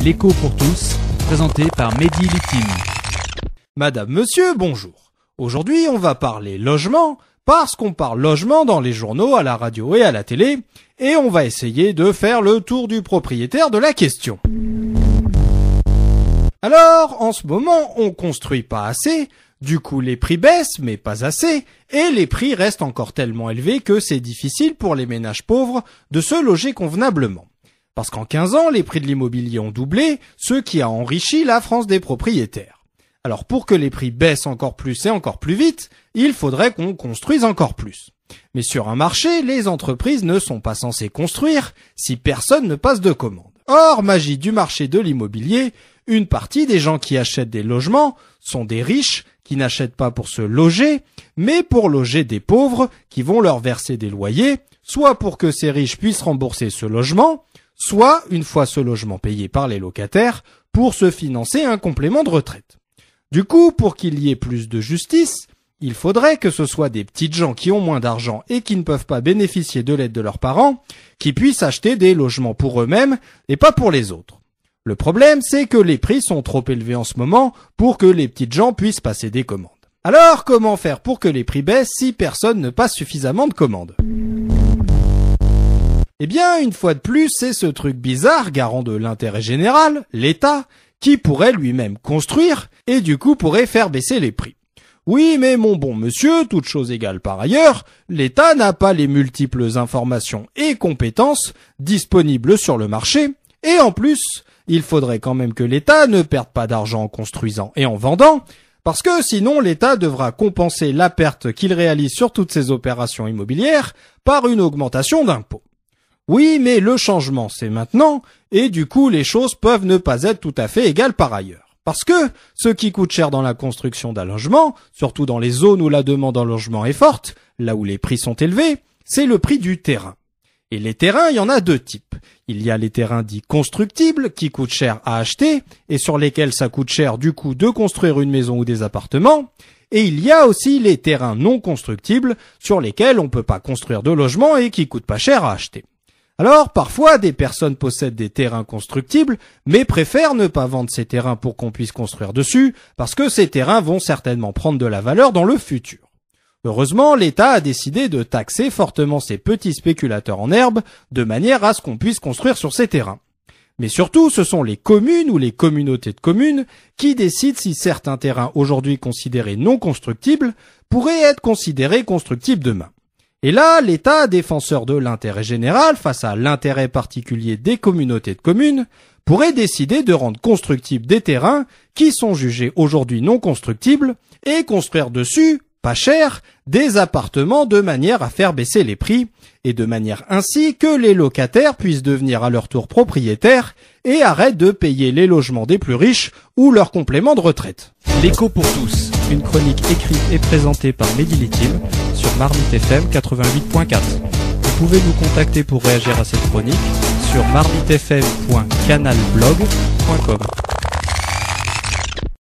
L'écho pour tous, présenté par Mehdi Litim. Madame, monsieur, bonjour. Aujourd'hui, on va parler logement, parce qu'on parle logement dans les journaux, à la radio et à la télé, et on va essayer de faire le tour du propriétaire de la question. Alors, en ce moment, on construit pas assez, du coup les prix baissent, mais pas assez, et les prix restent encore tellement élevés que c'est difficile pour les ménages pauvres de se loger convenablement. Parce qu'en 15 ans, les prix de l'immobilier ont doublé, ce qui a enrichi la France des propriétaires. Alors pour que les prix baissent encore plus et encore plus vite, il faudrait qu'on construise encore plus. Mais sur un marché, les entreprises ne sont pas censées construire si personne ne passe de commande. Or, magie du marché de l'immobilier, une partie des gens qui achètent des logements sont des riches qui n'achètent pas pour se loger, mais pour loger des pauvres qui vont leur verser des loyers, soit pour que ces riches puissent rembourser ce logement, soit, une fois ce logement payé par les locataires, pour se financer un complément de retraite. Du coup, pour qu'il y ait plus de justice, il faudrait que ce soit des petites gens qui ont moins d'argent et qui ne peuvent pas bénéficier de l'aide de leurs parents, qui puissent acheter des logements pour eux-mêmes et pas pour les autres. Le problème, c'est que les prix sont trop élevés en ce moment pour que les petites gens puissent passer des commandes. Alors, comment faire pour que les prix baissent si personne ne passe suffisamment de commandes ? Eh bien, une fois de plus, c'est ce truc bizarre, garant de l'intérêt général, l'État, qui pourrait lui-même construire et du coup pourrait faire baisser les prix. Oui, mais mon bon monsieur, toute chose égale par ailleurs, l'État n'a pas les multiples informations et compétences disponibles sur le marché, et en plus, il faudrait quand même que l'État ne perde pas d'argent en construisant et en vendant, parce que sinon l'État devra compenser la perte qu'il réalise sur toutes ses opérations immobilières par une augmentation d'impôts. Oui, mais le changement c'est maintenant, et du coup les choses peuvent ne pas être tout à fait égales par ailleurs. Parce que ce qui coûte cher dans la construction d'un logement, surtout dans les zones où la demande en logement est forte, là où les prix sont élevés, c'est le prix du terrain. Et les terrains, il y en a deux types. Il y a les terrains dits constructibles, qui coûtent cher à acheter, et sur lesquels ça coûte cher du coup de construire une maison ou des appartements. Et il y a aussi les terrains non constructibles, sur lesquels on peut pas construire de logement et qui coûtent pas cher à acheter. Alors, parfois, des personnes possèdent des terrains constructibles, mais préfèrent ne pas vendre ces terrains pour qu'on puisse construire dessus, parce que ces terrains vont certainement prendre de la valeur dans le futur. Heureusement, l'État a décidé de taxer fortement ces petits spéculateurs en herbe, de manière à ce qu'on puisse construire sur ces terrains. Mais surtout, ce sont les communes ou les communautés de communes qui décident si certains terrains aujourd'hui considérés non constructibles pourraient être considérés constructibles demain. Et là, l'État, défenseur de l'intérêt général face à l'intérêt particulier des communautés de communes, pourrait décider de rendre constructibles des terrains qui sont jugés aujourd'hui non constructibles et construire dessus, pas cher, des appartements de manière à faire baisser les prix et de manière ainsi que les locataires puissent devenir à leur tour propriétaires et arrêtent de payer les logements des plus riches ou leur complément de retraite. L'écho pour tous, une chronique écrite et présentée par Mehdi Litim sur Marmite FM 88.4. Vous pouvez nous contacter pour réagir à cette chronique sur marmitefm.canalblog.com.